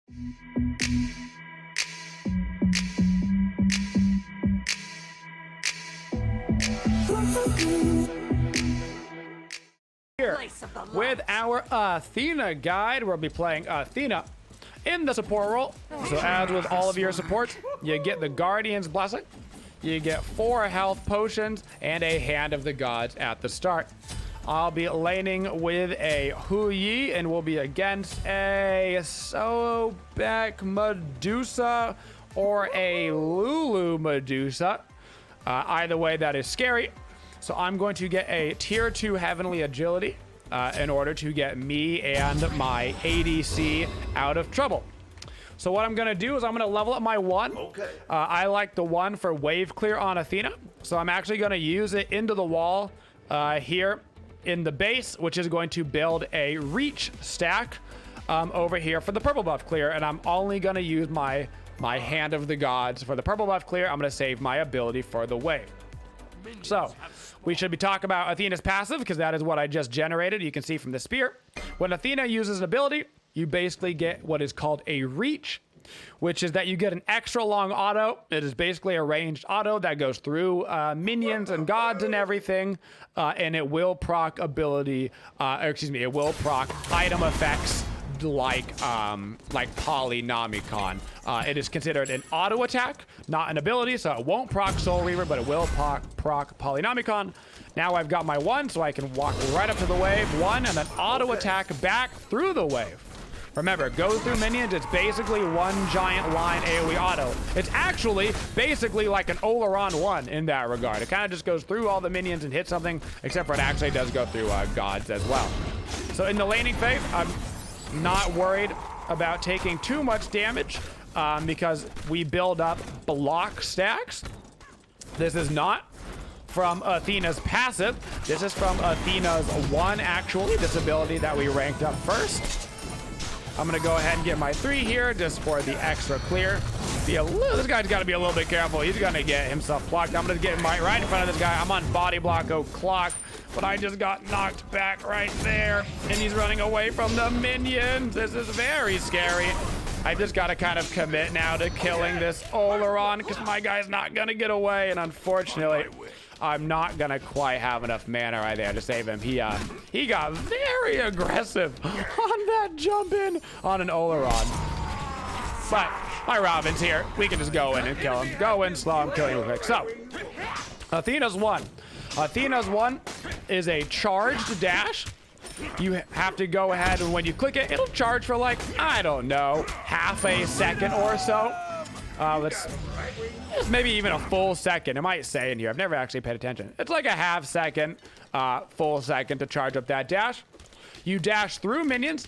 Here with our Athena guide, we'll be playing Athena in the support role. So as with all of your supports, you get the Guardian's Blessing, you get 4 health potions, and a Hand of the Gods at the start. I'll be laning with a Woojer, and we'll be against a Sobek Medusa or a Lulu Medusa. Either way, that is scary. So I'm going to get a tier 2 Heavenly Agility in order to get me and my ADC out of trouble. So what I'm going to do is I'm going to level up my 1. Okay. I like the 1 for wave clear on Athena. So I'm actually going to use it into the wall here in the base, which is going to build a reach stack over here for the purple buff clear. And I'm only going to use my Hand of the Gods for the purple buff clear. I'm going to save my ability for the wave. So we should be talking about Athena's passive because that is what I just generated. You can see from the spear. When Athena uses an ability, you basically get what is called a reach, which is that you get an extra long auto. It is basically a ranged auto that goes through minions and gods and everything, and it will proc ability, it will proc item effects like Polynomicon. It is considered an auto attack, not an ability, so it won't proc Soul Reaver, but it will proc Polynomicon. Now I've got my 1, so I can walk right up to the wave, 1, and then auto attack back through the wave. Remember, go through minions, it's basically one giant line AoE auto. It's actually basically like an Oleron 1 in that regard. It kind of just goes through all the minions and hits something, except for it actually does go through gods as well. So in the laning phase, I'm not worried about taking too much damage because we build up block stacks. This is not from Athena's passive. This is from Athena's 1, actually, this ability that we ranked up first. I'm gonna go ahead and get my 3 here just for the extra clear. This guy's gotta be a little bit careful. He's gonna get himself blocked. I'm gonna get right in front of this guy. I'm on body block o'clock, but I just got knocked back right there. And he's running away from the minions. This is very scary. I just gotta kind of commit now to killing this Oleron because my guy's not gonna get away. And unfortunately, I'm not gonna quite have enough mana right there to save him. He got very aggressive on that jump in on an Oleron. But my Robin's here. We can just go in and kill him. Go in, slow him, kill him quick. So, Athena's 1. Athena's 1 is a charged dash. You have to go ahead and when you click it, it'll charge for like, I don't know, half a second or so. Maybe even a full second. It might say in here. I've never actually paid attention. It's like a half second, full second to charge up that dash. You dash through minions,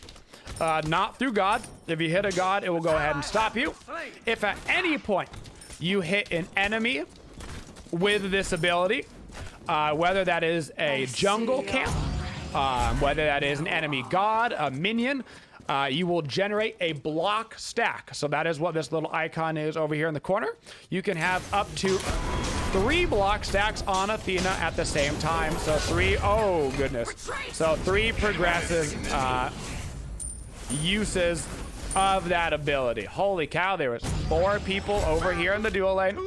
not through gods. If you hit a god, it will go ahead and stop you. If at any point you hit an enemy with this ability, whether that is a jungle camp, whether that is an enemy god, a minion, you will generate a block stack. So that is what this little icon is over here in the corner. You can have up to 3 block stacks on Athena at the same time. So 3, oh goodness. So 3 progressive uses of that ability. Holy cow, there was 4 people over here in the dual lane.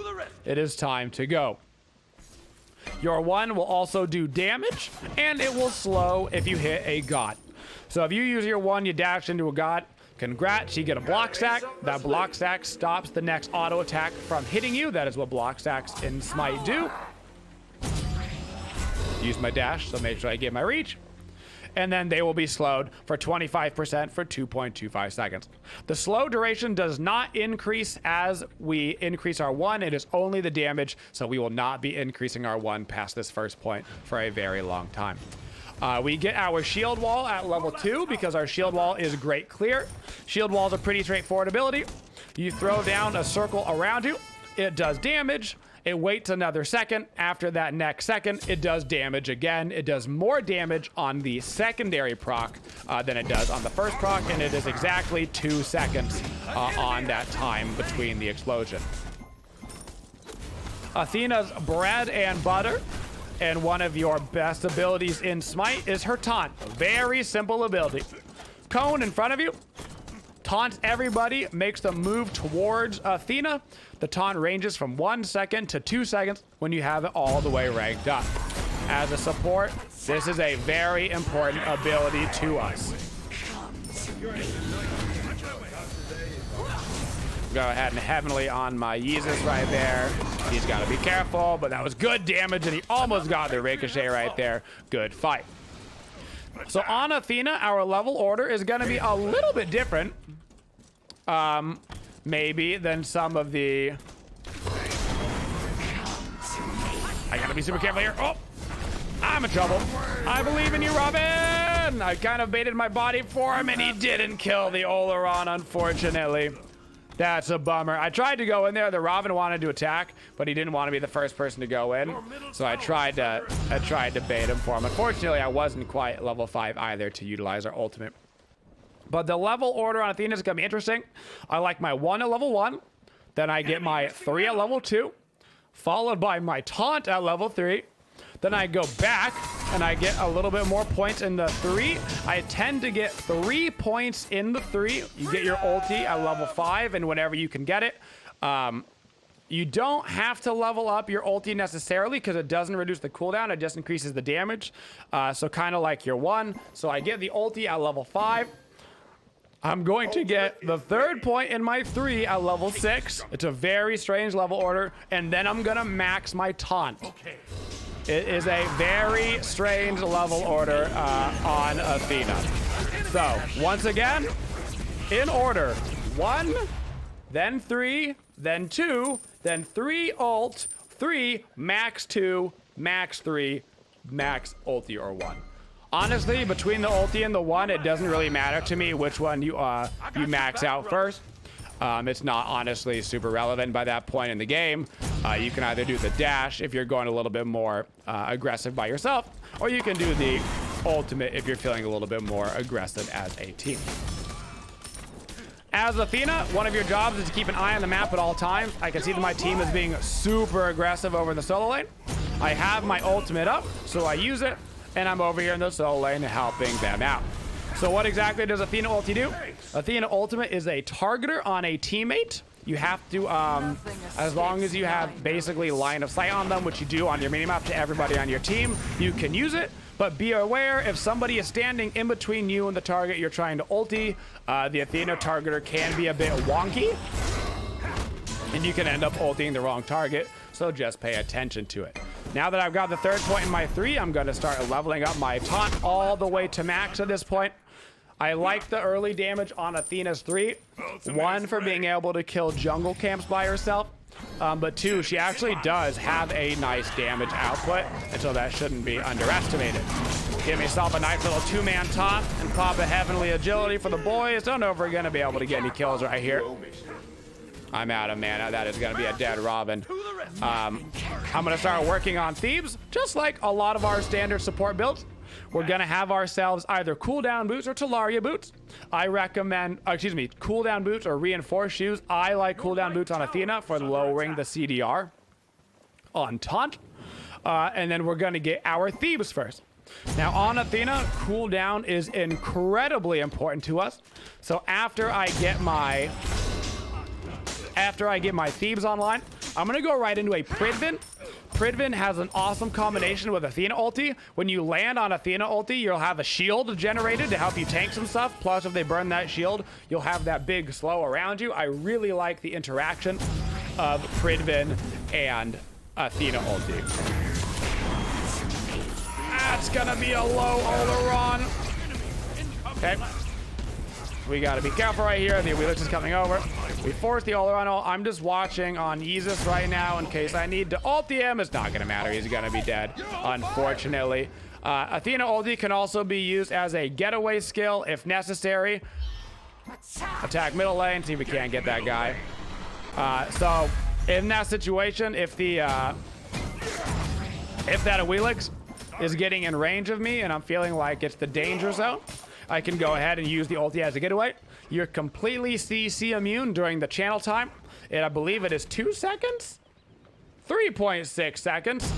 It is time to go. Your 1 will also do damage, and it will slow if you hit a god. So if you use your 1, you dash into a god, congrats, you get a block stack. That block stack stops the next auto attack from hitting you. That is what block stacks in Smite do. Use my dash, so make sure I get my reach. And then they will be slowed for 25% for 2.25 seconds. The slow duration does not increase as we increase our 1. It is only the damage, so we will not be increasing our 1 past this first point for a very long time. We get our shield wall at level 2 because our shield wall is great clear. Shield wall is a pretty straightforward ability. You throw down a circle around you. It does damage. It waits another second. After that next second, it does damage again. It does more damage on the secondary proc than it does on the first proc, and it is exactly 2 seconds on that time between the explosion. Athena's bread and butter, and one of your best abilities in Smite is her taunt. Very simple ability. Cone in front of you. taunts everybody, makes them move towards Athena. The taunt ranges from 1 second to 2 seconds when you have it all the way ranked up. As a support, this is a very important ability to us. Go ahead and heavenly on my Yeezus right there. He's got to be careful, but that was good damage, and he almost got the ricochet right there. Good fight. So on Athena, our level order is going to be a little bit different, maybe, than some of the... I got to be super careful here. Oh, I'm in trouble. I believe in you, Robin. I kind of baited my body for him, and he didn't kill the Oleron, unfortunately. That's a bummer. I tried to go in there. The Robin wanted to attack, but he didn't want to be the first person to go in. So I tried to bait him for him. Unfortunately, I wasn't quite level 5 either to utilize our ultimate. But the level order on Athena is going to be interesting. I like my 1 at level 1. Then I get my 3 at level 2. Followed by my taunt at level 3. Then I go back and I get a little bit more points in the 3. I tend to get 3 points in the 3. You get your ulti at level 5 and whenever you can get it. You don't have to level up your ulti necessarily because it doesn't reduce the cooldown. It just increases the damage. So kind of like your 1. So I get the ulti at level 5. I'm going to get the 3rd point in my 3 at level 6. It's a very strange level order. And then I'm going to max my taunt. It is a very strange level order on Athena. So, once again, in order. 1, then 3, then 2, then 3 ult, 3, max 2, max 3, max ulti or 1. Honestly, between the ulti and the 1, it doesn't really matter to me which one you max out first. It's not honestly super relevant by that point in the game. You can either do the dash if you're going a little bit more aggressive by yourself, or you can do the ultimate if you're feeling a little bit more aggressive as a team. As Athena, one of your jobs is to keep an eye on the map at all times. I can see that my team is being super aggressive over in the solo lane. I have my ultimate up, so I use it, and I'm over here in the solo lane helping them out. So what exactly does Athena ulti do? Athena ultimate is a targeter on a teammate. You have to, as long as you have basically line of sight on them, which you do on your minimap to everybody on your team, you can use it. But be aware, if somebody is standing in between you and the target you're trying to ulti, the Athena targeter can be a bit wonky. And you can end up ulting the wrong target, so just pay attention to it. Now that I've got the 3rd point in my 3, I'm going to start leveling up my taunt all the way to max at this point. I like the early damage on Athena's 3. 1, for being able to kill jungle camps by herself. But 2, she actually does have a nice damage output, and so that shouldn't be underestimated. Give myself a nice little 2-man taunt and pop a heavenly agility for the boys. Don't know if we're going to be able to get any kills right here. I'm out of mana. That is going to be a dead Robin. I'm going to start working on Thebes, just like a lot of our standard support builds. We're going to have ourselves either cooldown boots or Talaria boots. I recommend, cooldown boots or reinforced shoes. I like cooldown boots on Athena for lowering the CDR on taunt. And then we're going to get our Thebes first. Now on Athena, cooldown is incredibly important to us. So after I get my Thebes online, I'm going to go right into a Pridvin. Pridvin has an awesome combination with Athena ulti. When you land on Athena ulti, you'll have a shield generated to help you tank some stuff. Plus, if they burn that shield, you'll have that big slow around you. I really like the interaction of Pridvin and Athena ulti. That's gonna be a low Oleron. Okay. We gotta be careful right here. The Relics is coming over. We force the Oleron ult. I'm just watching on Yeezus right now in case I need to ulti him. It's not gonna matter. He's gonna be dead, unfortunately. Athena ulti can also be used as a getaway skill if necessary. Attack middle lane, see if we can't get that guy. So in that situation, if that Relics is getting in range of me and I'm feeling like it's the danger zone, I can go ahead and use the ulti as a getaway. You're completely CC immune during the channel time. And I believe it is 2 seconds? 3.6 seconds.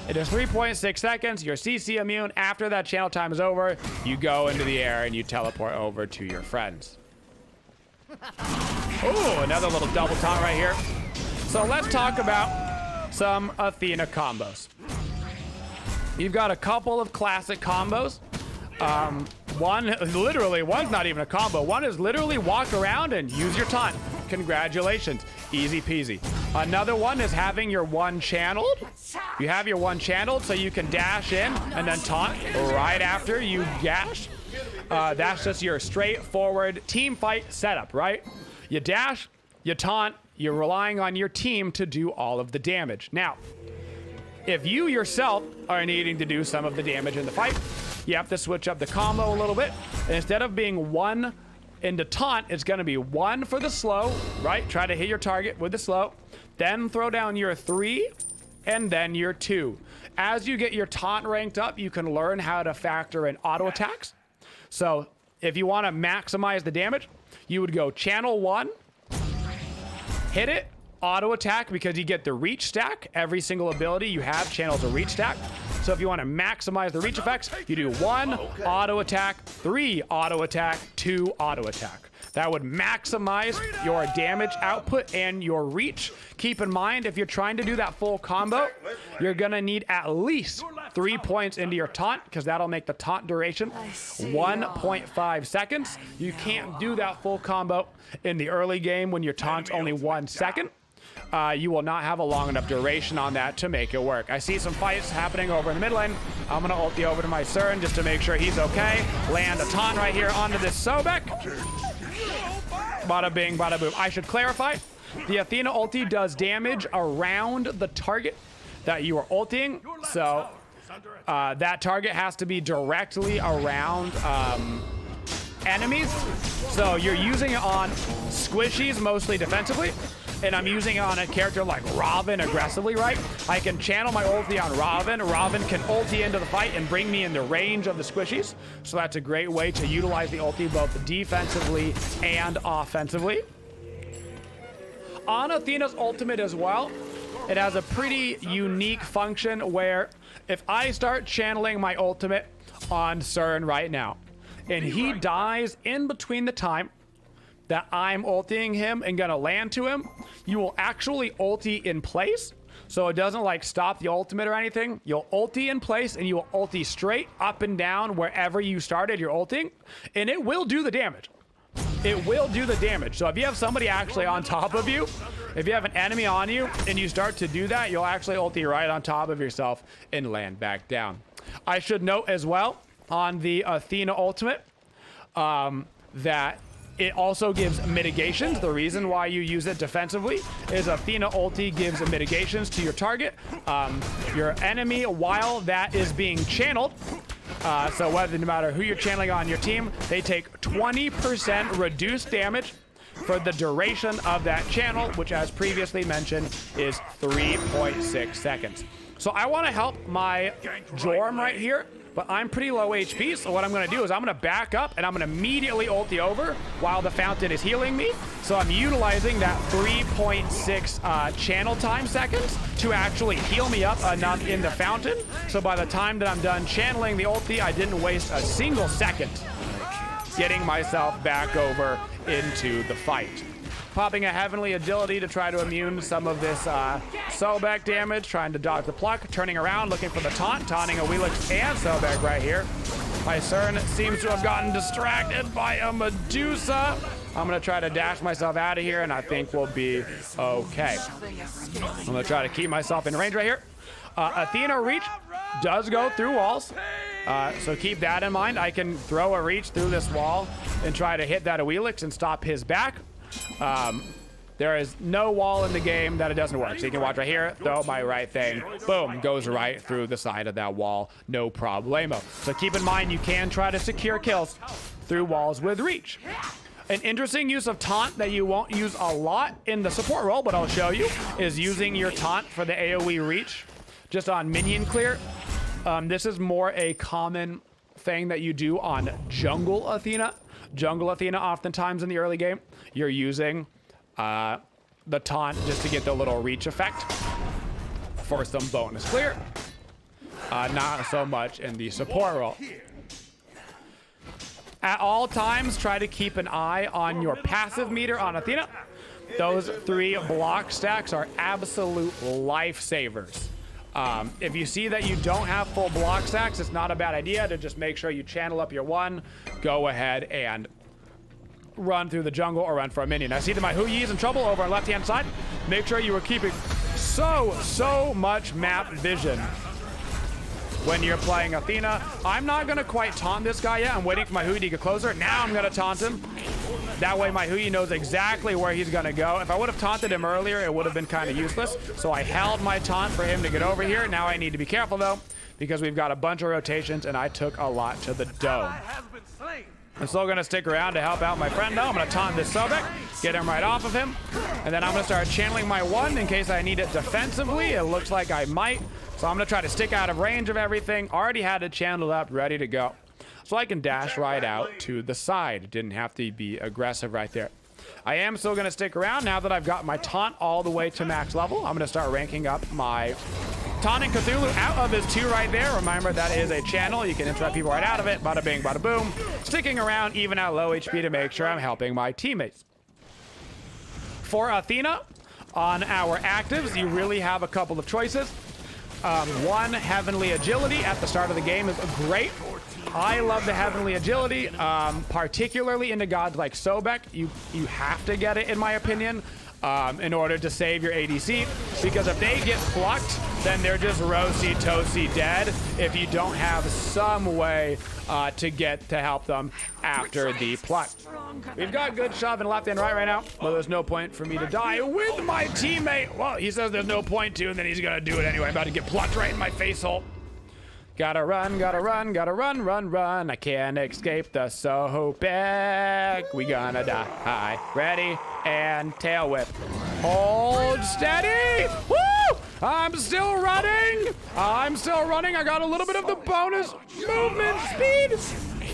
It is 3.6 seconds. You're CC immune. After that channel time is over, you go into the air and you teleport over to your friends. Ooh, another little double taunt right here. So let's talk about some Athena combos. You've got a couple of classic combos. One's not even a combo. One is literally walk around and use your taunt. Congratulations, easy peasy. Another one is having your one channeled. You have your one channeled so you can dash in and then taunt right after you dash. That's just your straightforward team fight setup, right? You dash, you taunt, you're relying on your team to do all of the damage. Now, if you yourself are needing to do some of the damage in the fight, you have to switch up the combo a little bit. And instead of being one into taunt, it's going to be one for the slow, right? Try to hit your target with the slow. Then throw down your 3 and then your 2. As you get your taunt ranked up, you can learn how to factor in auto attacks. So if you want to maximize the damage, you would go channel 1, hit it, auto attack, because you get the reach stack. Every single ability you have channels a reach stack. So if you want to maximize the reach effects, you do 1 auto attack, 3 auto attack, 2 auto attack. That would maximize your damage output and your reach. Keep in mind, if you're trying to do that full combo, you're gonna need at least 3 points into your taunt, because that'll make the taunt duration 1.5 seconds. You can't do that full combo in the early game when your taunt's only 1 second. You will not have a long enough duration on that to make it work. I see some fights happening over in the mid lane. I'm gonna ulti over to my Cern just to make sure he's okay. Land a taunt right here onto this Sobek. Bada bing, bada boom. I should clarify, the Athena ulti does damage around the target that you are ulting. So that target has to be directly around enemies. So you're using it on squishies, mostly defensively. And I'm using it on a character like Robin aggressively, right? I can channel my ulti on Robin. Robin can ulti into the fight and bring me in the range of the squishies. So that's a great way to utilize the ulti both defensively and offensively. On Athena's ultimate as well, it has a pretty unique function where if I start channeling my ultimate on Cern right now, and he dies in between the time that I'm ultiing him and gonna land to him, you will actually ulti in place. So it doesn't like stop the ultimate or anything. You'll ulti in place and you will ulti straight up and down wherever you started your ulting, and it will do the damage. It will do the damage. So if you have somebody actually on top of you, if you have an enemy on you and you start to do that, you'll actually ulti right on top of yourself and land back down. I should note as well on the Athena ultimate that it also gives mitigations. The reason why you use it defensively is Athena ulti gives mitigations to your target, your enemy, while that is being channeled. So no matter who you're channeling on your team, they take 20% reduced damage for the duration of that channel, which as previously mentioned is 3.6 seconds. So I want to help my Jorm right here, but I'm pretty low HP, so what I'm going to do is I'm going to back up and I'm going to immediately ulti over while the fountain is healing me. So I'm utilizing that 3.6 channel time seconds to actually heal me up enough in the fountain. So by the time that I'm done channeling the ulti, I didn't waste a single second getting myself back over into the fight. Popping a Heavenly Agility to try to immune some of this Sobek damage, trying to dodge the pluck, turning around, looking for the taunt, taunting a Relics and Sobek right here. My Cern seems to have gotten distracted by a Medusa. I'm gonna try to dash myself out of here and I think we'll be okay. I'm gonna try to keep myself in range right here. Athena reach does go through walls. So keep that in mind. I can throw a reach through this wall and try to hit that Relics and stop his back. There is no wall in the game that it doesn't work. So you can watch right here, throw my right thing, boom, goes right through the side of that wall, no problemo. So keep in mind, you can try to secure kills through walls with reach. An interesting use of taunt that you won't use a lot in the support role, but I'll show you, is using your taunt for the AoE reach just on minion clear. This is more a common thing that you do on jungle Athena. Jungle Athena, oftentimes in the early game, you're using the taunt just to get the little reach effect for some bonus clear. Not so much in the support role. At all times, try to keep an eye on your passive meter on Athena. Those 3 block stacks are absolute lifesavers. If you see that you don't have full block stacks, it's not a bad idea to just make sure you channel up your 1, go ahead and run through the jungle or run for a minion. I see that my Woojer is in trouble over on the left-hand side. Make sure you are keeping so much map vision when you're playing Athena. I'm not going to quite taunt this guy yet. I'm waiting for my Woojer to get closer. Now I'm going to taunt him. That way my Woojer knows exactly where he's going to go. If I would have taunted him earlier, it would have been kind of useless. So I held my taunt for him to get over here. Now I need to be careful, though, because we've got a bunch of rotations, and I took a lot to the dome. I'm still going to stick around to help out my friend, though. I'm going to taunt this Sobek, get him right off of him, and then I'm going to start channeling my 1 in case I need it defensively. It looks like I might, so I'm going to try to stick out of range of everything. Already had it channeled up, ready to go. So I can dash right out to the side. Didn't have to be aggressive right there. I am still going to stick around now that I've got my taunt all the way to max level. I'm going to start ranking up my taunting Cthulhu out of his 2 right there. Remember, that is a channel. You can interrupt people right out of it. Bada bing, bada boom. Sticking around even at low HP to make sure I'm helping my teammates. For Athena, on our actives, you really have a couple of choices. 1, Heavenly Agility at the start of the game is great. I love the Heavenly Agility, particularly into gods like Sobek. You have to get it, in my opinion, in order to save your ADC, because if they get plucked, then they're just roasty-toasty dead if you don't have some way to help them after the pluck. We've got good shove and left and right now, but there's no point for me to die with my teammate. Well, he says there's no point to, and then he's gonna do it anyway. I'm about to get plucked right in my face hole. Gotta run, gotta run, gotta run, run, run. I can't escape the Sobek. We gonna die. Ready and tail whip. Hold steady. Woo! I'm still running. I'm still running. I got a little bit of the bonus movement speed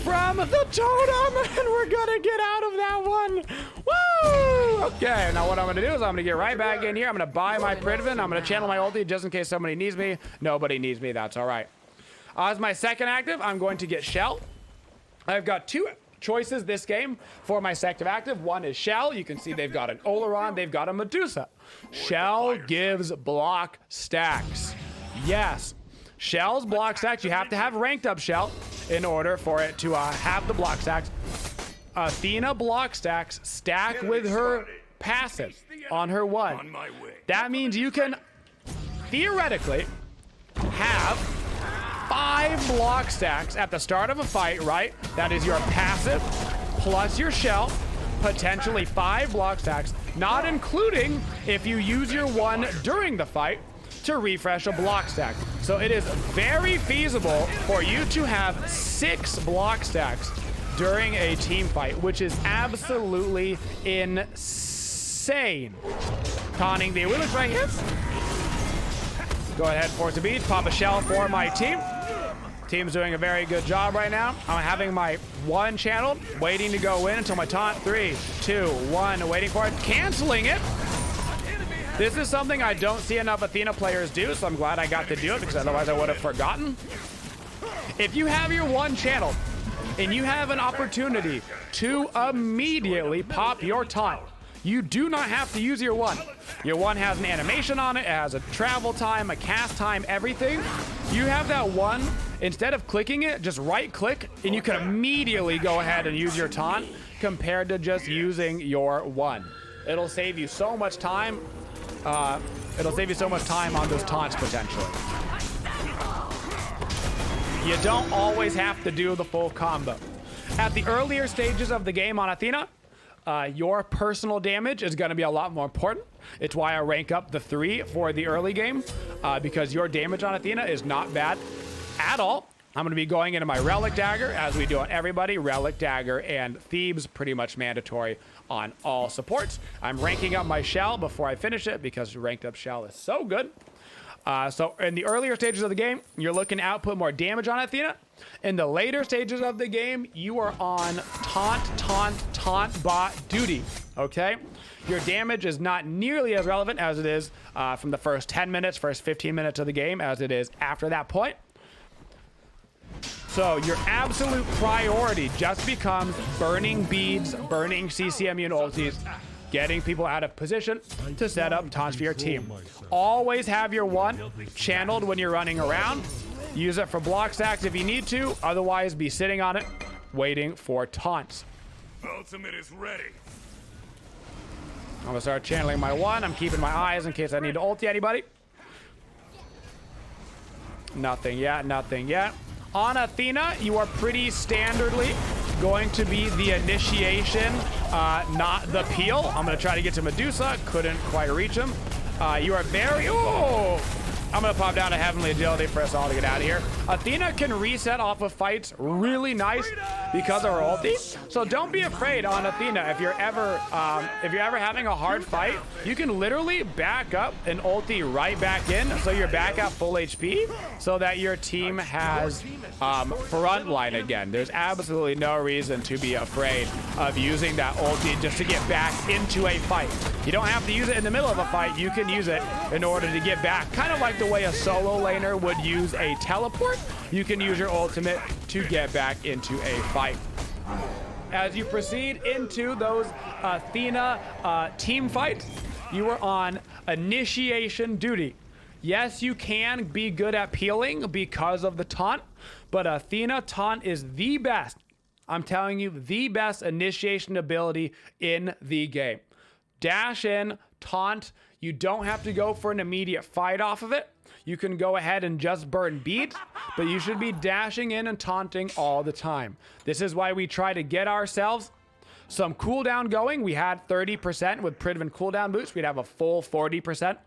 from the totem, and we're gonna get out of that one. Woo! Okay, now what I'm gonna do is I'm gonna get right back in here. I'm gonna buy my Pridven. I'm gonna channel my ulti just in case somebody needs me. Nobody needs me. That's all right. As my second active, I'm going to get Shell. I've got 2 choices this game for my second active. 1 is Shell. You can see they've got an Oleron, they've got a Medusa. Shell gives block stacks. Yes, Shell's block stacks, you have to have ranked up Shell in order for it to have the block stacks. Athena block stacks stack with her passive on her 1. That means you can theoretically have 5 block stacks at the start of a fight, right? That is your passive plus your Shell, potentially 5 block stacks, not including if you use your 1 during the fight to refresh a block stack. So it is very feasible for you to have 6 block stacks during a team fight, which is absolutely insane. Conning the Relics right here. Go ahead, force a beat, pop a Shell for my team. Team's doing a very good job right now. I'm having my 1 channeled, waiting to go in until my taunt. 3, 2, 1, waiting for it, canceling it. This is something I don't see enough Athena players do, so I'm glad I got to do it, because otherwise I would have forgotten. If you have your 1 channeled and you have an opportunity to immediately pop your taunt, you do not have to use your 1. Your 1 has an animation on it. It has a travel time, a cast time, everything. You have that 1. Instead of clicking it, just right click and you can immediately go ahead and use your taunt compared to just using your 1. It'll save you so much time. It'll save you so much time on those taunts potentially. You don't always have to do the full combo. At the earlier stages of the game on Athena, your personal damage is going to be a lot more important. It's why I rank up the 3 for the early game, because your damage on Athena is not bad at all. I'm going to be going into my Relic Dagger, as we do on everybody. Relic Dagger and Thebes, pretty much mandatory on all supports. I'm ranking up my Shell before I finish it, because ranked up Shell is so good. So in the earlier stages of the game, you're looking to output more damage on Athena. In the later stages of the game, you are on taunt bot duty, okay? Your damage is not nearly as relevant as it is from the first 10 minutes, first 15 minutes of the game as it is after that point. So your absolute priority just becomes burning beads, burning CC immune ultis, getting people out of position to set up taunts for your team. Always have your one channeled when you're running around. Use it for block stacks if you need to. Otherwise, be sitting on it, waiting for taunts. Ultimate is ready. I'm gonna start channeling my one. I'm keeping my eyes in case I need to ulti anybody. Nothing yet, nothing yet. On Athena, you are pretty standardly going to be the initiation, not the peel. I'm gonna try to get to Medusa. Couldn't quite reach him. You are very, oh! I'm gonna pop down to Heavenly Agility for us all to get out of here. Athena can reset off of fights really nice because of her ulti. So don't be afraid on Athena. If you're ever having a hard fight, you can literally back up and ulti right back in, so you're back at full HP, so that your team has front line again. There's absolutely no reason to be afraid of using that ulti just to get back into a fight. You don't have to use it in the middle of a fight. You can use it in order to get back, kind of like the way a solo laner would use a teleport. You can use your ultimate to get back into a fight. As you proceed into those Athena team fights, you are on initiation duty. Yes, you can be good at peeling because of the taunt, but Athena taunt is the best. I'm telling you, the best initiation ability in the game. Dash in, taunt. You don't have to go for an immediate fight off of it. You can go ahead and just burn beads, but you should be dashing in and taunting all the time. This is why we try to get ourselves some cooldown going. We had 30% with Pridvan cooldown boost. We'd have a full 40%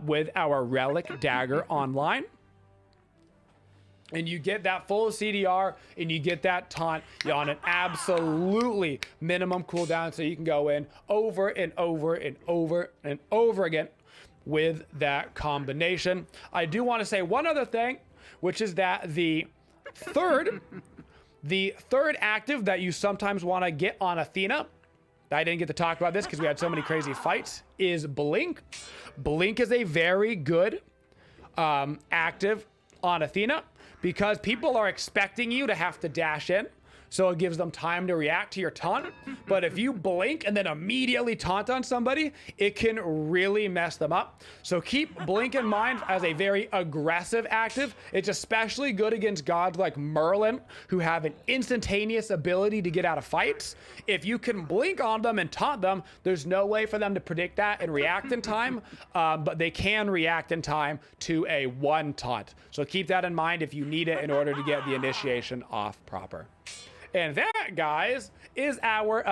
with our Relic Dagger online. And you get that full CDR and you get that taunt on an absolutely minimum cooldown, so you can go in over and over and over and over again with that combination. I do want to say one other thing, which is that the third active that you sometimes want to get on Athena, I didn't get to talk about this because we had so many crazy fights, is Blink. Blink is a very good active on Athena, because people are expecting you to have to dash in, so it gives them time to react to your taunt. But if you blink and then immediately taunt on somebody, it can really mess them up. So keep Blink in mind as a very aggressive active. It's especially good against gods like Merlin, who have an instantaneous ability to get out of fights. If you can blink on them and taunt them, there's no way for them to predict that and react in time, but they can react in time to a one taunt. So keep that in mind if you need it in order to get the initiation off proper. And that, guys, is our